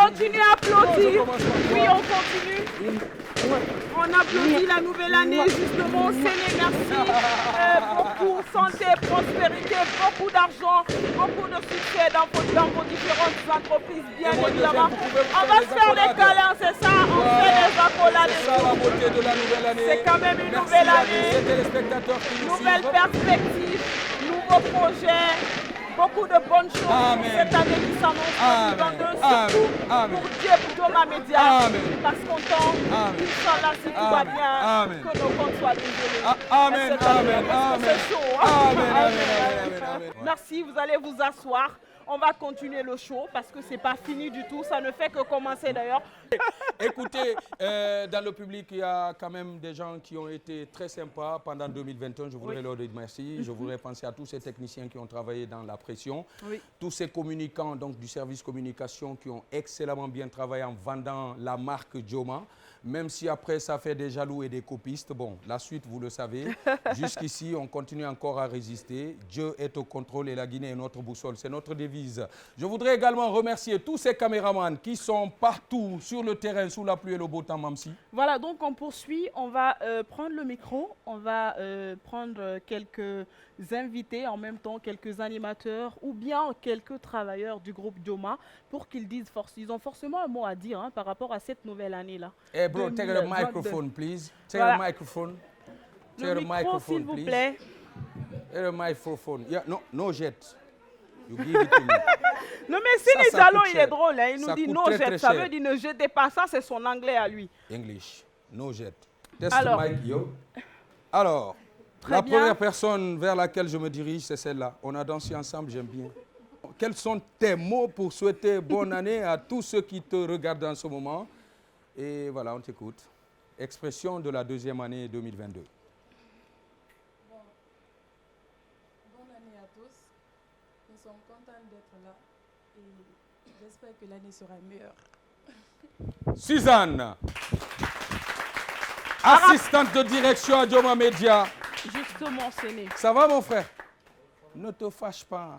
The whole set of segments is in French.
continue à applaudir. Oui, on continue. On applaudit la nouvelle année, justement. Séné, merci. Beaucoup santé, prospérité, beaucoup d'argent, beaucoup de succès dans vos différentes entreprises, bien évidemment. On va se faire des câlins, c'est ça. On fait des accolades. C'est ça la beauté de la nouvelle année. C'est quand même une nouvelle année. Merci à les téléspectateurs qui nous Nouvelle suivent. perspective, nouveaux projets, beaucoup de bonnes choses Amen. pour cette année qui s'annonce Amen. 2022, Amen. surtout Amen. pour Dieu, pour Doma Média, Amen. parce qu'on tend, Amen. Inch'Allah, si tout va Amen. bien, Amen. que nos comptes soient désolés. Amen. Cette année, Amen. parce que Amen. c'est chaud, hein. Amen. Amen. Amen. Merci, vous allez vous asseoir. On va continuer le show parce que c'est pas fini du tout. Ça ne fait que commencer d'ailleurs. Écoutez, dans le public, il y a quand même des gens qui ont été très sympas pendant 2021. Je voudrais leur dire merci. Je voudrais penser à tous ces techniciens qui ont travaillé dans la pression. Oui. Tous ces communicants donc, du service communication qui ont excellemment bien travaillé en vendant la marque Joma. Même si après ça fait des jaloux et des copistes, bon, la suite vous le savez. Jusqu'ici, on continue encore à résister. Dieu est au contrôle et la Guinée est notre boussole, c'est notre devise. Je voudrais également remercier tous ces caméramans qui sont partout sur le terrain sous la pluie et le beau temps, Mamsi. Voilà, donc on poursuit. On va prendre le micro. On va prendre quelques invités, en même temps quelques animateurs ou bien quelques travailleurs du groupe Joma pour qu'ils disent, ils ont forcément un mot à dire hein, par rapport à cette nouvelle année-là. Hey bro, take the 2022. microphone, please. Take Voilà. the microphone. Le micro, s'il vous plaît. Take the microphone. Yeah, no jet. You give it to me. Non mais Séné Ça Diallo, coûte il cher. est drôle. Hein. Il Ça nous dit coûte non très, jet. très Ça cher. veut dire ne jetez pas ça, c'est son anglais à lui. English, no jet. Test Alors. the mic, yo. Alors, Très la bien. première personne vers laquelle je me dirige, c'est celle-là. On a dansé ensemble, j'aime bien. Quels sont tes mots pour souhaiter bonne année à tous ceux qui te regardent en ce moment? Et voilà, on t'écoute. Expression de la deuxième année 2022. Bonne année à tous. Nous sommes contents d'être là et j'espère que l'année sera meilleure. Suzanne, assistante de direction à Joma Media. Justement, Séné. Ça va mon frère? Ne te fâche pas.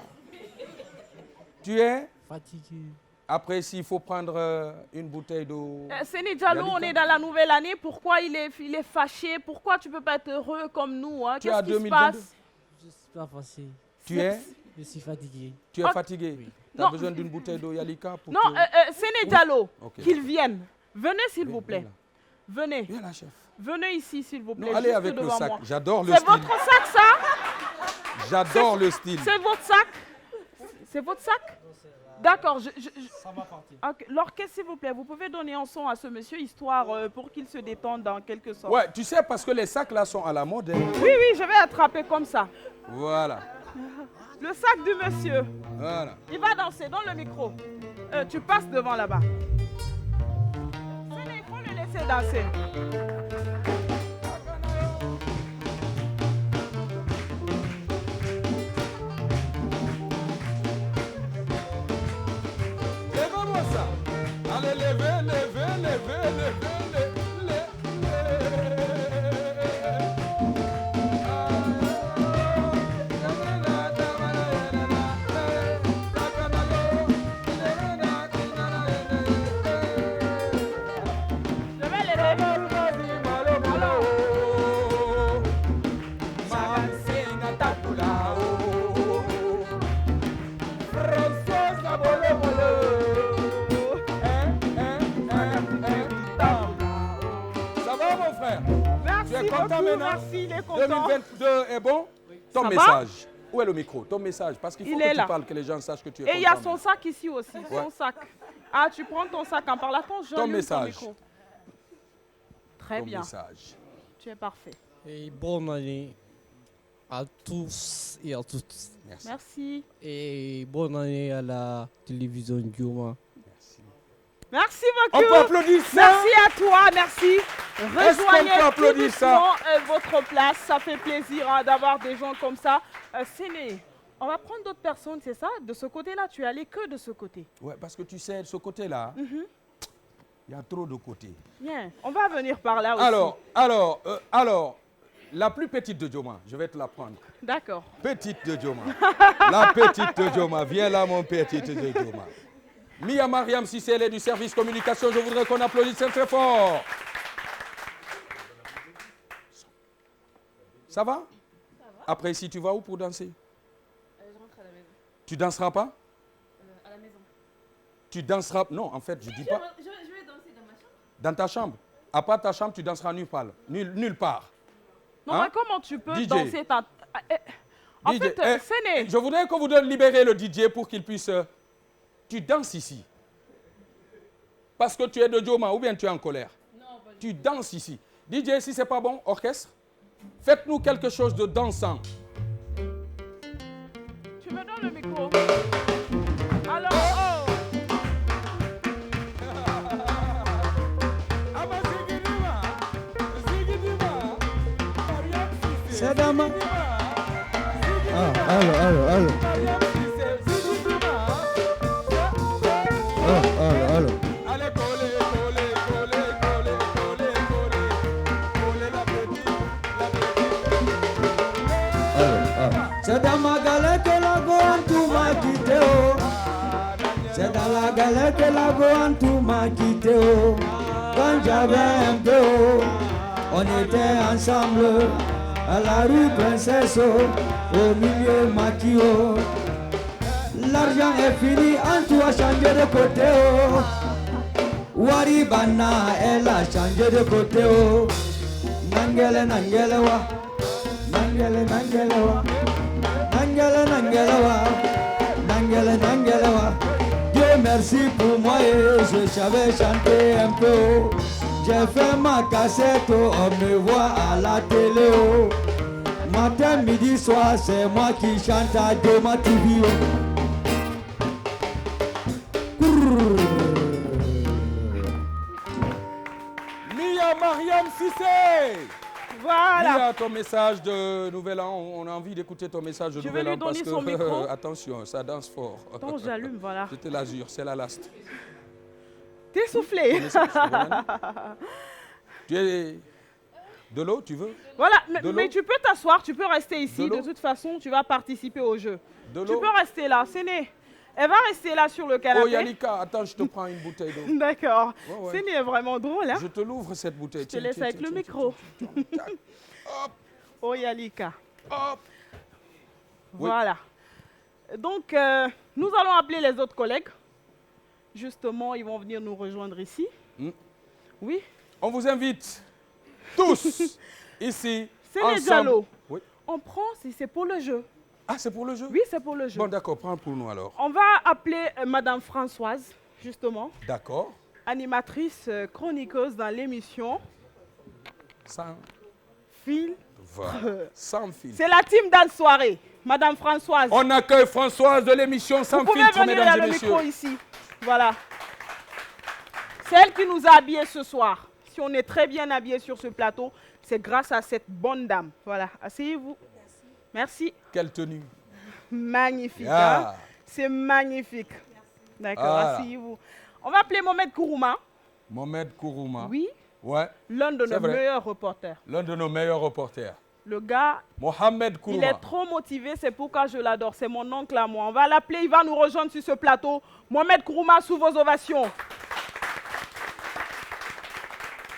Tu es? Fatigué. Après, s'il faut prendre une bouteille d'eau. Séné Diallo, Yalika. on est dans la nouvelle année. Pourquoi il est fâché? Pourquoi tu ne peux pas être heureux comme nous hein? Tu as Qu'est-ce qui se 2022? passe? Je ne suis pas facile. Tu es? Je suis fatigué. Tu es Ok. fatigué? Oui. Tu as Non. besoin d'une bouteille d'eau Yalika pour Non, te... Séné Diallo, Ok. qu'il vienne. Venez s'il Viens, vous plaît. viens là. Venez. Viens là, chef. Venez ici s'il vous plaît. Non, allez juste avec le devant sac. moi. J'adore le C'est style. votre sac ça? J'adore le style. C'est votre sac? C'est votre sac? D'accord. Ça va partir. Ok, l'orchestre, s'il vous plaît, vous pouvez donner un son à ce monsieur, histoire pour qu'il se détende dans quelque sorte. Ouais, tu sais, parce que les sacs là sont à la mode. Hein. Oui, oui, je vais attraper comme ça. Voilà. Le sac du monsieur. Voilà. Il va danser dans le micro. Tu passes devant là-bas. Il faut le laisser danser. Levez-moi ça. Allez, levez, levez, levez, levez, Je vais les lever. Ça va mon frère? Merci Tu es content beaucoup, maintenant? merci, il est content. 2022 est bon? Ton Ça va? message. Où est le micro? Ton message. Parce qu'il faut Il que est tu là. parles, que les gens sachent que tu es Et il y a content. son sac ici aussi, son sac. Ah, tu prends ton sac en parlant. Attends, j'allume ton message. micro. Très Ton bien, message. tu es parfait. Et bonne année à tous et à toutes. Merci. Merci. Et bonne année à la télévision Joma. Merci On beaucoup. peut applaudir ça? Merci à toi, merci. Est-ce qu'on Rejoignez peut tout applaudir ça? doucement, votre place. Ça fait plaisir hein, d'avoir des gens comme ça. Séné, on va prendre d'autres personnes, c'est ça? De ce côté-là, tu es allé que de ce côté. Ouais, parce que tu sais, ce côté-là, il y a trop de côtés. Bien, on va venir par là aussi. Alors, la plus petite de Joma, je vais te la prendre. D'accord. Petite de Joma. La petite de Joma. Viens là, mon petite de Joma. Mia Mariam Sissé, elle est du service communication. Je voudrais qu'on applaudisse très très fort. Ça va? Après ici, tu vas où pour danser? Je rentre à la maison. Tu danseras pas? À la maison. Tu danseras... Non, en fait, je dis pas... Je vais danser dans ma chambre. Dans ta chambre. À part ta chambre, tu danseras nulle part. Nulle part. Non, Hein? mais comment tu peux DJ. danser ta... En DJ, fait, Séné, je voudrais que vous libérez le DJ pour qu'il puisse... Tu danses ici. Parce que tu es de Joma ou bien tu es en colère? Non, pas du Tu danses ici. DJ, si c'est pas bon, orchestre, faites-nous quelque chose de dansant. tu me donnes le micro. Alors, oh, Sadama. Allo. Allez, coller la petite, C'est dans ma galère que la gohan m'a quitté. C'est dans la galère que la gohan m'a quitté. Quand j'avais un peu, on était ensemble à la rue Princesse, au milieu Makio. L'argent est fini, en tout a changé de côté. Waribana, elle a changé de côté. Nangele wa, nangele wa. Nangela wa. Dieu merci pour moi et je savais chanter un peu. J'ai fait ma cassette, on me voit à la télé. Matin, midi, soir, c'est moi qui chante à Joma TV. Mia Mariam Sissé. voilà. Mia, ton message de Nouvel An, on a envie d'écouter ton message de Je Nouvel vais An lui parce donner son micro. que, attention, ça danse fort. Attends, j'allume, voilà. Je te la jure, c'est la last. T'es soufflé. Message, tu es de l'eau, tu veux? Voilà, De mais l'eau? tu peux t'asseoir, tu peux rester ici. De De l'eau? toute façon, tu vas participer au jeu. De Tu l'eau? peux rester là, Séné. Elle va rester là sur le Oh canapé. Yalika, attends, je te prends une bouteille d'eau. D'accord. Ouais. Séné est vraiment drôle, hein? Je te l'ouvre cette bouteille. Je te laisse avec le micro. Hop, Oh Yalika. hop. Oui. Voilà. Donc, nous allons appeler les autres collègues. Justement, ils vont venir nous rejoindre ici. Mm. Oui. On vous invite tous ici Séné ensemble. Diallo. Oui. On prend si c'est pour le jeu. Ah, c'est pour le jeu? Oui, c'est pour le jeu. Bon, d'accord, prends pour nous alors. On va appeler Madame Françoise, justement, D'accord. animatrice chroniqueuse dans l'émission Sans Fil. voilà. Sans fil. C'est la team dans soirée. Madame Françoise, On accueille Françoise de l'émission Sans vous pouvez filtre, venir, il y a mesdames et le messieurs. micro ici. Voilà. C'est elle qui nous a habillés ce soir. Si on est très bien habillés sur ce plateau, c'est grâce à cette bonne dame. Voilà, asseyez-vous. Merci. Quelle tenue. Magnifique. Yeah. Hein? C'est magnifique. D'accord, Voilà. asseyez-vous. On va appeler Mohamed Kourouma. Mohamed Kourouma. Oui, Ouais, l'un de C'est nos vrai. meilleurs reporters. l'un de nos meilleurs reporters. Le gars, Mohamed il Kourouma. est trop motivé, c'est pourquoi je l'adore. C'est mon oncle à moi. On va l'appeler, il va nous rejoindre sur ce plateau. Mohamed Kourouma, sous vos ovations.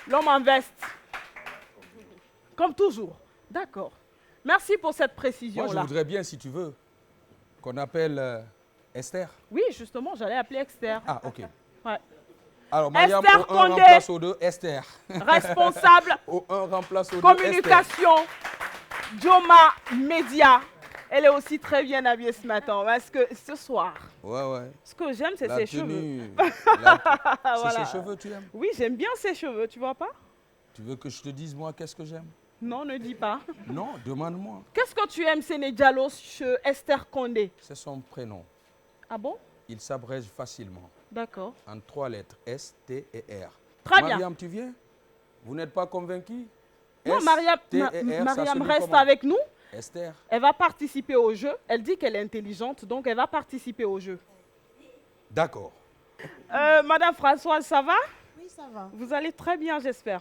L'homme en veste. Comme toujours. D'accord. Merci pour cette Moi, je précision-là. voudrais bien, si tu veux, qu'on appelle Esther. Oui, justement, j'allais appeler Esther. Ah, ok. Ouais. Alors, Mariam, Esther au 1 Condé. remplace au 2, Esther. Responsable Au 1 remplace au 2, Esther. communication, Joma Média. Elle est aussi très bien habillée ce matin. Parce que ce soir, Ouais. ce que j'aime, c'est La ses cheveux. tenue. C'est Voilà. ses cheveux, tu aimes? Oui, j'aime bien ses cheveux, tu vois pas? Tu veux que je te dise, moi, qu'est-ce que j'aime? Non, ne dis pas. Non, demande-moi. Qu'est-ce que tu aimes, Séné Diallo, chez Esther Condé? C'est son prénom. Ah bon? Il s'abrège facilement. D'accord. En 3 lettres, S, T et R. Très bien. Mariam, tu viens? Vous n'êtes pas convaincu? Non, S, Mariam, T et R, ça Mariam se lit reste comment? avec nous. Esther. Elle va participer au jeu. Elle dit qu'elle est intelligente, donc elle va participer au jeu. D'accord. Madame Françoise, ça va? Oui, ça va. Vous allez très bien, j'espère.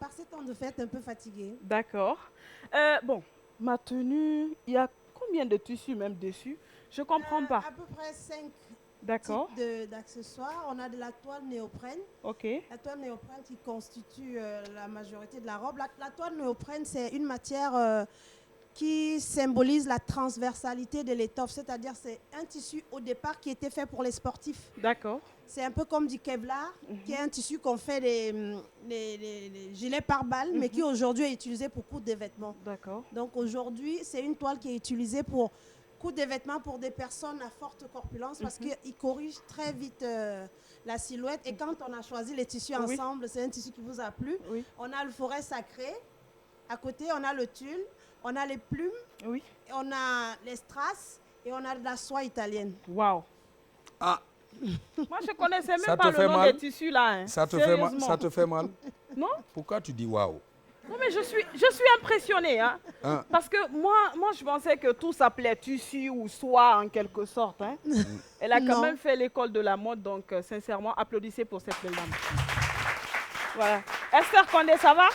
Par ces temps de fête, un peu fatiguée. D'accord. Bon, ma tenue, il y a combien de tissus même dessus? Je comprends pas. À peu près 5 D'accord. types d'accessoires. On a de la toile néoprène. Ok. La toile néoprène qui constitue la majorité de la robe. La toile néoprène, c'est une matière qui symbolise la transversalité de l'étoffe, c'est-à-dire c'est un tissu au départ qui était fait pour les sportifs. D'accord. C'est un peu comme du Kevlar, qui est un tissu qu'on fait les gilets pare-balles, mais qui aujourd'hui est utilisé pour coudre des vêtements. D'accord. Donc aujourd'hui, c'est une toile qui est utilisée pour coudre des vêtements pour des personnes à forte corpulence parce qu'il corrige très vite la silhouette. Et quand on a choisi les tissus ensemble, c'est un tissu qui vous a plu. Oui. On a le forêt sacré. À côté, on a le tulle, on a les plumes, Oui. on a les strass et on a de la soie italienne. Waouh. Ah, Moi, je connaissais même Ça pas te fait le nom mal? des tissus là. Hein. ça te fait mal? Non? Pourquoi tu dis waouh? Non, mais je suis impressionnée. Hein. Hein? Parce que moi, je pensais que tout s'appelait tissu ou soie en quelque sorte. Hein. Elle a quand Non. même fait l'école de la mode, donc sincèrement, applaudissez pour cette belle dame. Voilà. Esther Condé, ça va?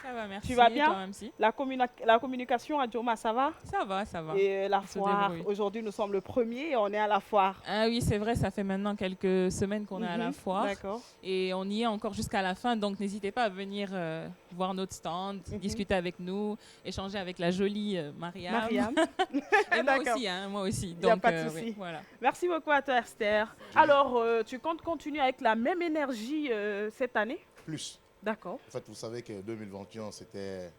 Ça va, merci. Tu vas bien? Toi-même, si. La communication à Joma, ça va? Ça va, ça va. Et la On se foire, débrouille. aujourd'hui nous sommes le 1er et on est à la foire. Ah oui, c'est vrai, ça fait maintenant quelques semaines qu'on est à la foire. D'accord. Et on y est encore jusqu'à la fin, donc n'hésitez pas à venir voir notre stand, discuter avec nous, échanger avec la jolie Mariam. Mariam. Et moi D'accord. aussi, hein, moi aussi. Il n'y a Donc, pas de souci. oui, voilà. Merci beaucoup à toi, Esther. Alors, tu comptes continuer avec la même énergie cette année? Plus. D'accord. En fait, vous savez que 2021, c'était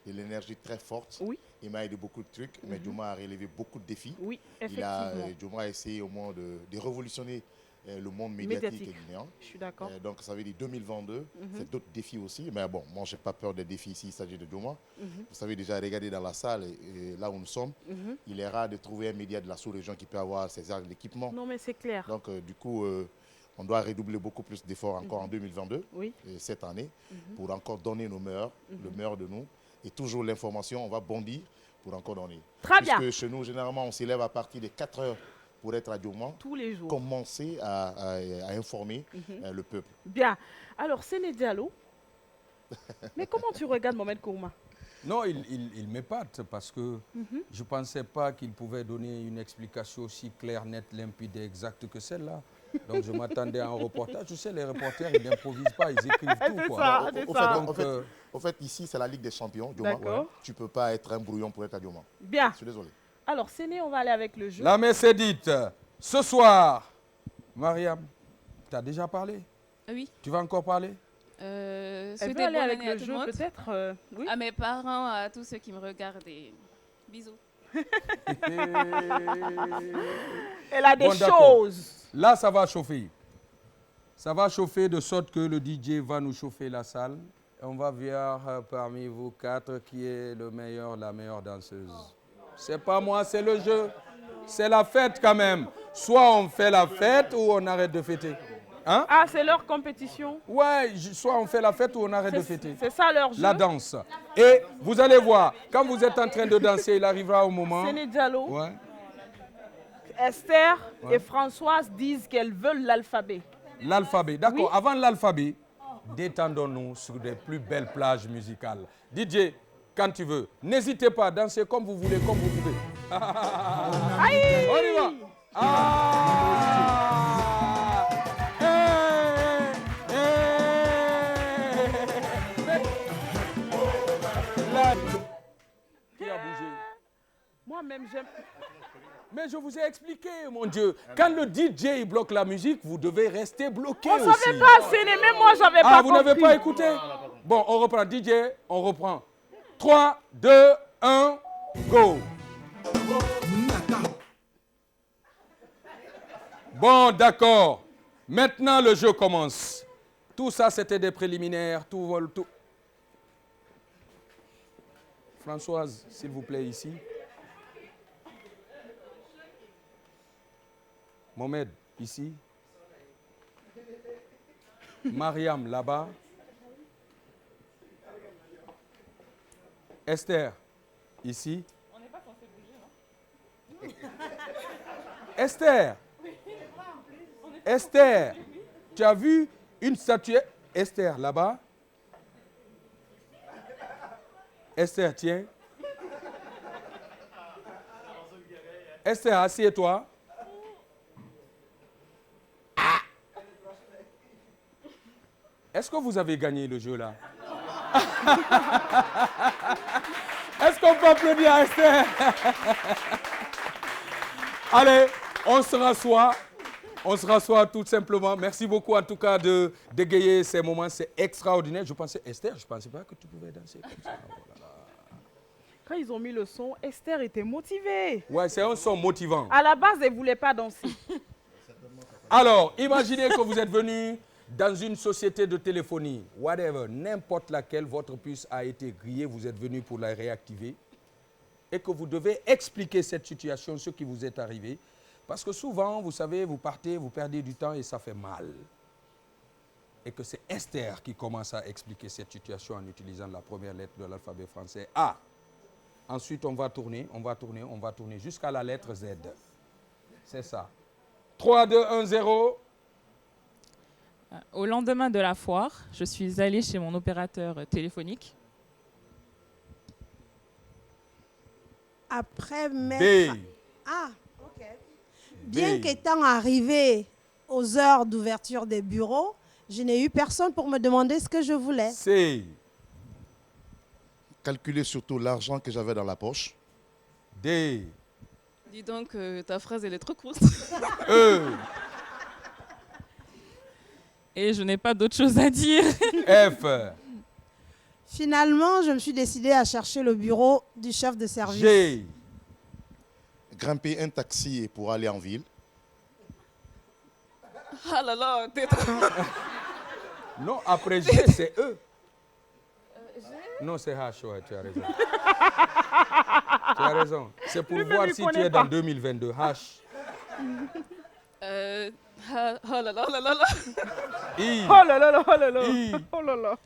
de l'énergie très forte. Oui. Il m'a aidé beaucoup de trucs, mais Joma a relevé beaucoup de défis. Oui, Joma a essayé au moins de révolutionner le monde médiatique guinéen. Je suis d'accord. Donc, ça veut dire 2022, c'est d'autres défis aussi. Mais bon, moi, je n'ai pas peur des défis ici, il s'agit de Joma. Vous savez déjà, regardez dans la salle, et là où nous sommes, il est rare de trouver un média de la sous-région qui peut avoir ces arts d'équipement. Non, mais c'est clair. Donc, du coup, on doit redoubler beaucoup plus d'efforts encore en 2022, Oui. cette année, pour encore donner nos meilleurs, le meilleur de nous. Et toujours l'information, on va bondir pour encore donner. Très bien. Puisque chez nous, généralement, on s'élève à partir de 4 heures pour être à Joma, Tous les jours. commencer à informer le peuple. Bien. Alors, Séné Diallo, mais comment tu regardes Mohamed Kourma? Non, il m'épate parce que je ne pensais pas qu'il pouvait donner une explication aussi claire, nette, limpide et exacte que celle-là. Donc je m'attendais à un reportage. Tu sais, les reporters, ils n'improvisent pas, ils écrivent tout. Quoi. ça, c'est ça. En fait, ici, c'est la Ligue des Champions, Joma. D'accord. Tu ne peux pas être un brouillon pour être à Joma. Bien. Je suis désolé. Alors, Séné, on va aller avec le jeu. La messe est dite. Ce soir, Mariam, tu as déjà parlé? Oui. Tu vas encore parler? Elle Souhaiter veut aller bonne avec année à le tout jeu, le monde, peut-être oui. à mes parents, à tous ceux qui me regardent. Et bisous. Elle a des Bon, d'accord. choses. Là, ça va chauffer. Ça va chauffer de sorte que le DJ va nous chauffer la salle. Et on va voir parmi vous 4 qui est le meilleur, la meilleure danseuse. C'est pas moi, c'est le jeu. C'est la fête quand même. Soit on fait la fête ou on arrête de fêter. Hein? Ah, c'est leur compétition. Ouais, soit on fait la fête ou on arrête de fêter. C'est ça leur jeu. La danse. Et vous allez voir, quand vous êtes en train de danser, il arrivera au moment. Séné Diallo, Ouais. Esther et Françoise disent qu'elles veulent l'alphabet. L'alphabet. D'accord, Oui. avant l'alphabet, détendons-nous sur des plus belles plages musicales. DJ, quand tu veux, n'hésitez pas à danser comme vous voulez, comme vous pouvez. Aïe! On y va. Ah! Qui a bougé? Moi-même, j'aime. Mais je vous ai expliqué, mon Dieu. Quand le DJ il bloque la musique, vous devez rester bloqué On aussi. ne savait pas, Séné, même moi, j'avais pas Ah, vous n'avez compris. pas écouté? Bon, on reprend. DJ, on reprend. 3, 2, 1, go. Bon, d'accord. Maintenant, le jeu commence. Tout ça, c'était des préliminaires. Tout. Françoise, s'il vous plaît, ici. Mohamed, ici. Mariam, là-bas. Esther, ici. On n'est pas censé bouger, non? Esther. Esther, tu as vu une statuette? Esther, là-bas. Esther, tiens. Esther, assieds-toi. Est-ce que vous avez gagné le jeu là? Est-ce qu'on peut applaudir à Esther? Allez, on se rassoit. On se rassoit tout simplement. Merci beaucoup en tout cas de dégayer ces moments. C'est extraordinaire. Je pensais, Esther, je ne pensais pas que tu pouvais danser comme ça. Oh là là. Quand ils ont mis le son, Esther était motivée. Ouais, c'est un son motivant. À la base, elle ne voulait pas danser. Alors, imaginez que vous êtes venu dans une société de téléphonie, whatever, n'importe laquelle, votre puce a été grillée, vous êtes venu pour la réactiver et que vous devez expliquer cette situation, ce qui vous est arrivé. Parce que souvent, vous savez, vous partez, vous perdez du temps et ça fait mal. Et que c'est Esther qui commence à expliquer cette situation en utilisant la première lettre de l'alphabet français A. Ensuite, on va tourner jusqu'à la lettre Z. C'est ça. 3, 2, 1, 0. Au lendemain de la foire, je suis allée chez mon opérateur téléphonique. Après mettre... B. Ah, ok. Bien qu'étant arrivé aux heures d'ouverture des bureaux, je n'ai eu personne pour me demander ce que je voulais. C. Calculer surtout l'argent que j'avais dans la poche. D. Dis donc, ta phrase, elle est trop courte. E. Et je n'ai pas d'autre chose à dire. F. Finalement, je me suis décidée à chercher le bureau du chef de service. G. Grimper un taxi pour aller en ville. Ah là là, t'es trop... Non, après G, c'est E. Non, c'est H, ouais, tu as raison. Tu as raison. C'est pour voir si tu es dans 2022. H. Oh là là, oh là là là. I. Oh là là là, oh là là. I. Oh là là.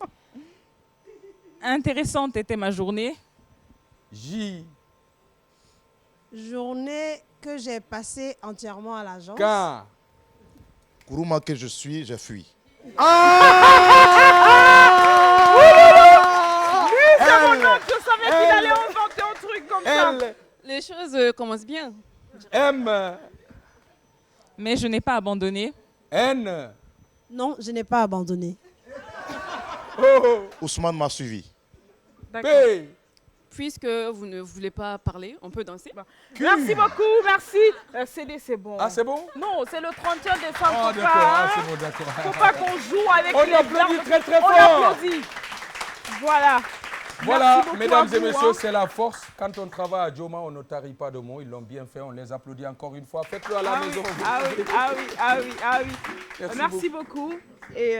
Intéressante était ma journée. J. Journée que j'ai passée entièrement à l'agence. K. Kourouma que je suis, j'ai fui. C'est mon oncle, je savais qu'il allait inventer un truc comme ça. L. Les choses commencent bien. M. Mais je n'ai pas abandonné. N. Non, je n'ai pas abandonné. O. Ousmane m'a suivi. P. Puisque vous ne voulez pas parler, on peut danser. Q. Merci beaucoup, merci. CD, c'est bon. Ah, c'est bon? Non, c'est le 31 décembre. Ah, faut d'accord, pas, ah, hein. c'est bon, d'accord. Faut pas qu'on joue avec On les applaudit verbes. très, très On fort. applaudit. Voilà. Voilà, Merci beaucoup mesdames à et vous, messieurs, hein. c'est la force. Quand on travaille à Joma, on ne tarit pas de mots. Ils l'ont bien fait. On les applaudit encore une fois. Faites-le à la Ah maison. oui, ah oui, ah oui, ah oui, ah oui. Merci beaucoup. Et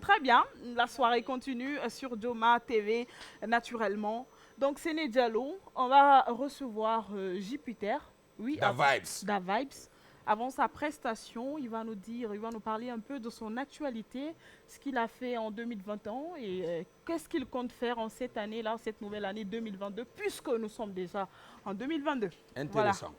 très bien, la soirée continue sur Joma TV, naturellement. Donc, Séné Diallo, on va recevoir Jupiter. Oui, Da Vibes. Da Vibes. Avant sa prestation, il va nous parler un peu de son actualité, ce qu'il a fait en 2021 et qu'est-ce qu'il compte faire en cette année-là, cette nouvelle année 2022, puisque nous sommes déjà en 2022. Intéressant.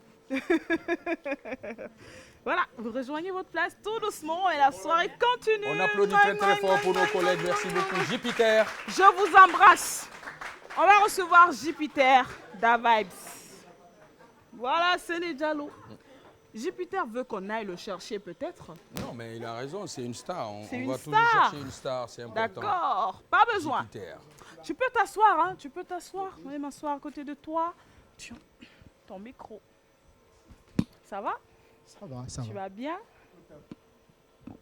Voilà, vous rejoignez votre place tout doucement et la soirée continue. On applaudit très très fort pour nos collègues. Merci beaucoup. Jupiter. Je vous embrasse. On va recevoir Jupiter, Da Vibes. Voilà, Séné Diallo. Jupiter veut qu'on aille le chercher peut-être. Non, mais il a raison, c'est une star. On C'est une va toujours star. chercher une star, c'est important. D'accord, pas besoin. Jupiter. Tu peux t'asseoir, hein. Tu peux t'asseoir. Je vais m'asseoir à côté de toi. Tiens, ton micro. Ça va? Ça va, ça Tu va. vas bien?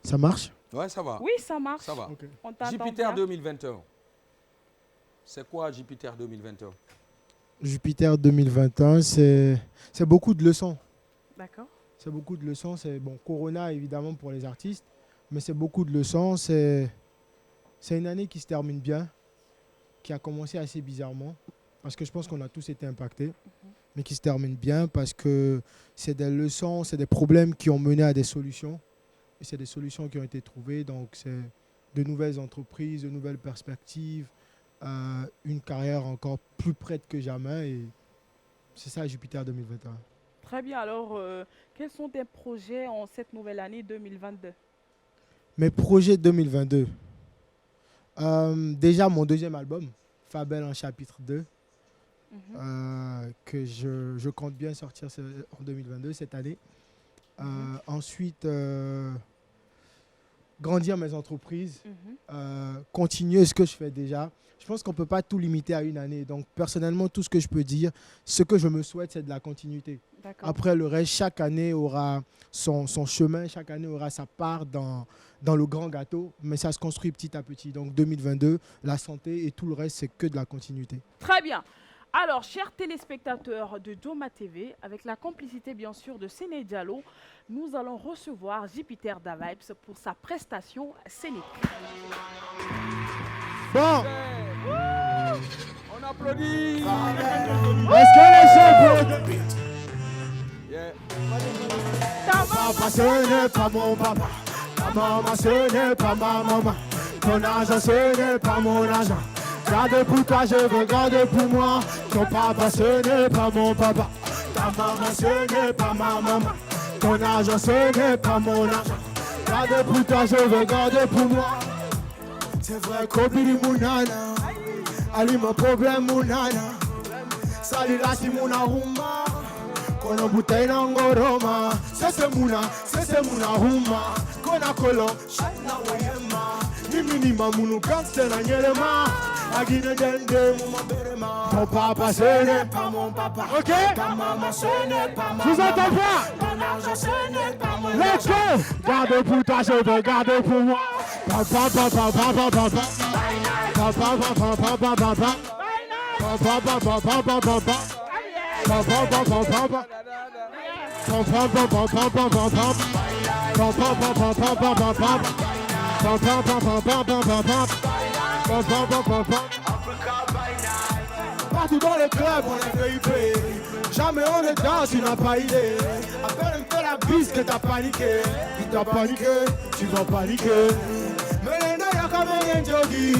Ça marche? Ouais, ça va. Oui, ça marche. Ça va. Ok. On t'attend Jupiter bien. 2021. C'est quoi Jupiter 2021? Jupiter 2021, c'est beaucoup de leçons. D'accord. C'est beaucoup de leçons. C'est bon, Corona évidemment pour les artistes, mais c'est beaucoup de leçons. C'est une année qui se termine bien, qui a commencé assez bizarrement, parce que je pense qu'on a tous été impactés, mais qui se termine bien parce que c'est des leçons, c'est des problèmes qui ont mené à des solutions, et c'est des solutions qui ont été trouvées. Donc c'est de nouvelles entreprises, de nouvelles perspectives, une carrière encore plus prête que jamais, et c'est ça Jupiter 2021. Très bien. Alors, quels sont tes projets en cette nouvelle année 2022? Mes projets 2022. Déjà mon deuxième album, Fabel en chapitre 2, que je compte bien sortir en 2022, cette année. Ensuite, grandir mes entreprises, continuer ce que je fais déjà. Je pense qu'on ne peut pas tout limiter à une année. Donc, personnellement, tout ce que je peux dire, ce que je me souhaite, c'est de la continuité. Après, le reste, chaque année aura son chemin, chaque année aura sa part dans le grand gâteau, mais ça se construit petit à petit. Donc, 2022, la santé et tout le reste, c'est que de la continuité. Très bien. Alors, chers téléspectateurs de Joma TV, avec la complicité bien sûr de Séné Diallo, nous allons recevoir Jupiter Da Vibes pour sa prestation scénique. Bon, on applaudit. est-ce que les gens Yeah. Ta papa, ce n'est pas mon papa. Ta maman, ce n'est pas ma maman. Ton argent, ce n'est pas mon argent. Garde pour toi, je veux garder pour moi. Ton papa, ce n'est pas mon papa. Ta maman, ce n'est pas ma maman. Ton argent, ce n'est pas mon argent. Garde pour toi, je veux garder pour moi. C'est vrai, Kobiri Mounana. Ali, mon problème, Mounana. Salut, là, si mon aruma. Kono bouteille n'angoroma. C'est Mouna Huma. Kona Kolo, Shana Wayema. Niminima Mounou Gangster Nanyelema. Agine Dende Mouma Berema. Ton papa ce n'est pas mon papa. Ok? Ta maman ce n'est pas ma maman. Vous entendez pas? Ton argent ce n'est pas mon argent. Let's go! Garde pour toi, je veux garder pour moi. Papa, papa, papa, papa. Papa, papa, papa, papa. Papa, papa, papa, papa. Papa, papa, papa. Papa, papa, papa, papa. Papa, papa, papa, papa. Papa, papa, papa, papa. Papa, papa, papa. Partout dans le club, on est VIP. Jamais on est dans, tu n'as pas idée. Appelle un peu la bise que t'as paniqué. Tu t'as paniqué, tu vas paniquer. Melenda ya kamene jogi.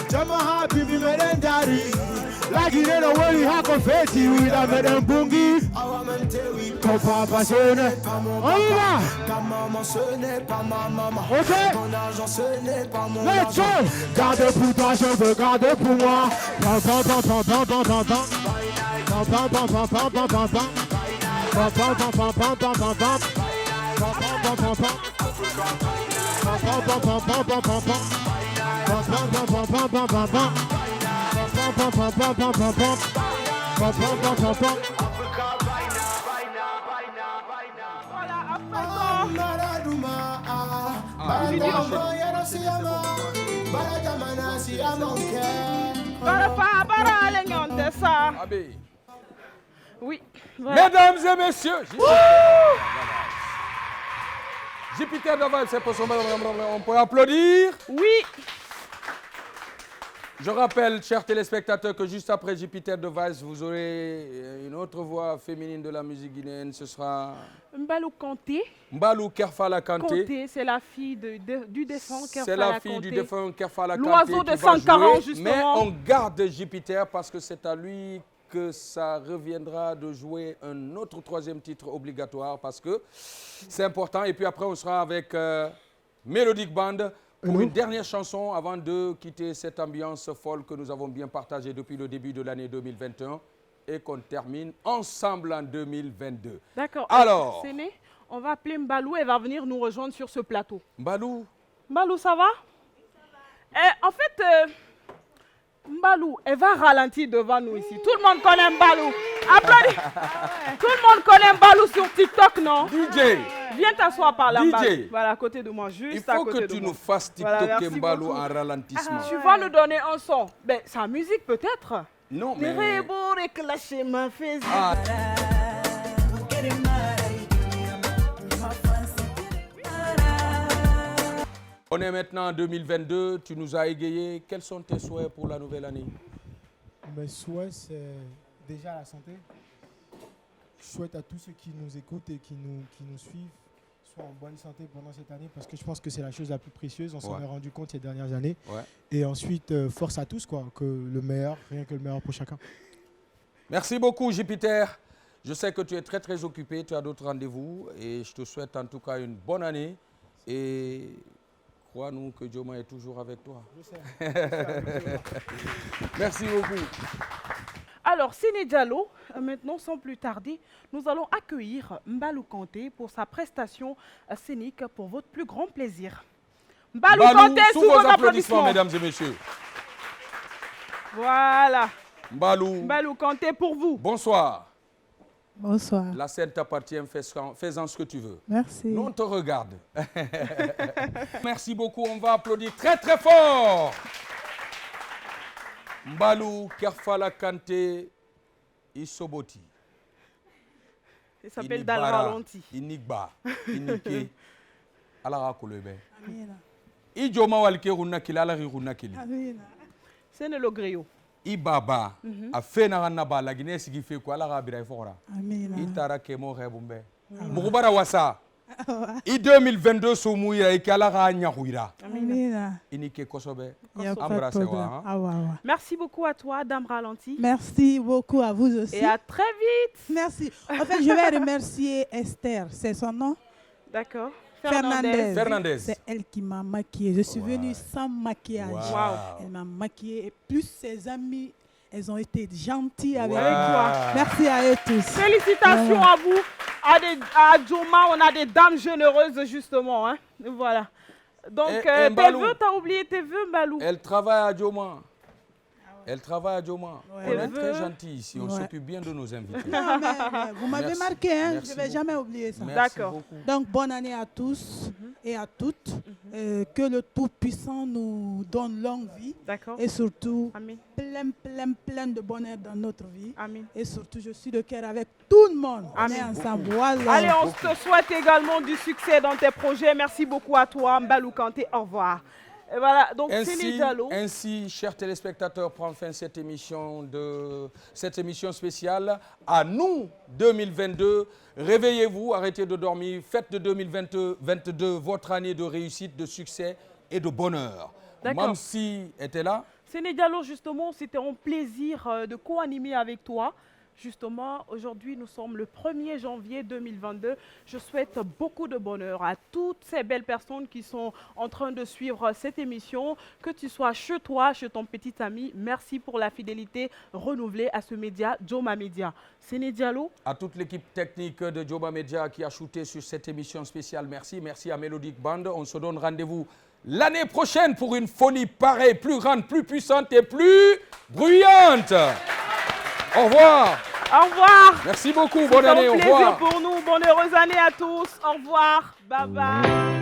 Jama happy bi melendari. La Guinée no way ha confetti with a medem bungi. Ton papa ce n'est pas mon papa. Ta maman ce n'est pas ma maman. Ok. Ton argent ce n'est pas mon argent. Garde pour toi, je veux garder pour moi. Papa papa papa papa. Papa papa papa papa. Papa papa papa papa. Papa papa papa. Papa papa papa papa. Papa papa papa papa. Oui. Mesdames et messieurs, Jupiter Da Vibes, c'est pour son... On peut applaudir. Oui. Je rappelle, chers téléspectateurs, que juste après Jupiter Da Vibes, vous aurez une autre voix féminine de la musique guinéenne. Ce sera... Mbalou Kanté. Mbalou Kerfala Kanté. Kanté, c'est la fille du défunt Kerfala Kanté. C'est la fille du défunt Kerfala Kanté. L'oiseau de 140, justement. Mais on garde Jupiter parce que c'est à lui que ça reviendra de jouer un autre troisième titre obligatoire parce que c'est important. Et puis après, on sera avec Melodic Band pour une dernière chanson avant de quitter cette ambiance folle que nous avons bien partagée depuis le début de l'année 2021 et qu'on termine ensemble en 2022. D'accord. Alors, Séné, on va appeler Mbalou, elle va venir nous rejoindre sur ce plateau. Mbalou. Mbalou, ça va? En fait, Mbalou, elle va ralentir devant nous ici. Tout le monde connaît Mbalou. Applaudis. Tout le monde connaît Mbalou sur TikTok, non? DJ. Viens t'asseoir par là, DJ. Mbalou. Voilà, à côté de moi, juste à côté de moi. Il faut que tu nous fasses TikToker voilà, Mbalou en ralentissement. Tu vas nous donner un son. Ben, sa musique peut-être. Non, mais... On est maintenant en 2022, tu nous as égayé. Quels sont tes souhaits pour la nouvelle année? Mes souhaits, c'est déjà la santé. Je souhaite à tous ceux qui nous écoutent et qui nous suivent soient en bonne santé pendant cette année parce que je pense que c'est la chose la plus précieuse. On s'en est rendu compte ces dernières années. Ouais. Et ensuite, force à tous, quoi, que le meilleur, rien que le meilleur pour chacun. Merci beaucoup, Jupiter. Je sais que tu es très, très occupé. Tu as d'autres rendez-vous. Et je te souhaite en tout cas une bonne année. Et crois-nous que Joma est toujours avec toi. Je sais. Merci beaucoup. Alors, Séné Diallo, maintenant, sans plus tarder, nous allons accueillir Mbalou Kanté pour sa prestation scénique pour votre plus grand plaisir. Mbalou Kanté, sous sous vos vos applaudissements, applaudissements. mesdames et messieurs. Voilà. Mbalou Kanté pour vous. Bonsoir. Bonsoir. La scène t'appartient, fais-en ce que tu veux. Merci. Nous, on te regarde. Merci beaucoup, on va applaudir très très fort. Mbalou Kerfala Kanté Isoboti. Il s'appelle Dal Ralenti. Inigba. Inike. Alara Kolebe. Amina. Ijoma walke runakili, alari runakili. Amina. C'est le logréo. Ibaba. A fait naranaba, la Guinée sigife quoi, alara bira fora. Amina. Itara kemo rebumbe. Mugubara wasa. I 2022 soumuira et alara nyahuira. Amina. Inike kosobe. Embrassez-moi. Merci beaucoup à toi, Dame Ralenti. Merci beaucoup à vous aussi. Et à très vite. Merci. En fait, je vais remercier Esther, c'est son nom. D'accord. Fernandez. C'est elle qui m'a maquillée. Je suis venue sans maquillage. Wow. Elle m'a maquillée et plus ses amis, elles ont été gentilles avec toi. Merci à eux tous. Félicitations à vous. À Joma, on a des dames généreuses justement. Hein. Voilà. Donc, tes vœux, t'as oublié tes vœux, Mbalou. Elle travaille à Joma. Elle travaille à Joma. Ouais. On est très gentils ici. On s'occupe bien de nos invités. Non, mais vous m'avez marqué, hein? Merci Je ne vais jamais oublier ça. D'accord. Donc, bonne année à tous et à toutes. Que le Tout-Puissant nous donne longue vie. Et surtout, plein de bonheur dans notre vie. Amen. Et surtout, je suis de cœur avec tout le monde. On est ensemble. Voilà. Allez, on te souhaite également du succès dans tes projets. Merci beaucoup à toi, Mbalou Kanté. Au revoir. Et voilà, donc ainsi, chers téléspectateurs, prend fin cette émission spéciale. À nous, 2022, réveillez-vous, arrêtez de dormir, faites de 2022 votre année de réussite, de succès et de bonheur. Mamsi était là. Sénédialo, justement, c'était un plaisir de co-animer avec toi. Justement, aujourd'hui, nous sommes le 1er janvier 2022. Je souhaite beaucoup de bonheur à toutes ces belles personnes qui sont en train de suivre cette émission. Que tu sois chez toi, chez ton petit ami, merci pour la fidélité renouvelée à ce média, Joma Media. Séné Diallo. À toute l'équipe technique de Joma Media qui a shooté sur cette émission spéciale, merci. Merci à Melodic Band. On se donne rendez-vous l'année prochaine pour une folie pareille, plus grande, plus puissante et plus bruyante. Au revoir. Au revoir. Merci beaucoup. Bonne année. Au revoir. C'était un plaisir pour nous. Bonne heureuse année à tous. Au revoir. Bye bye.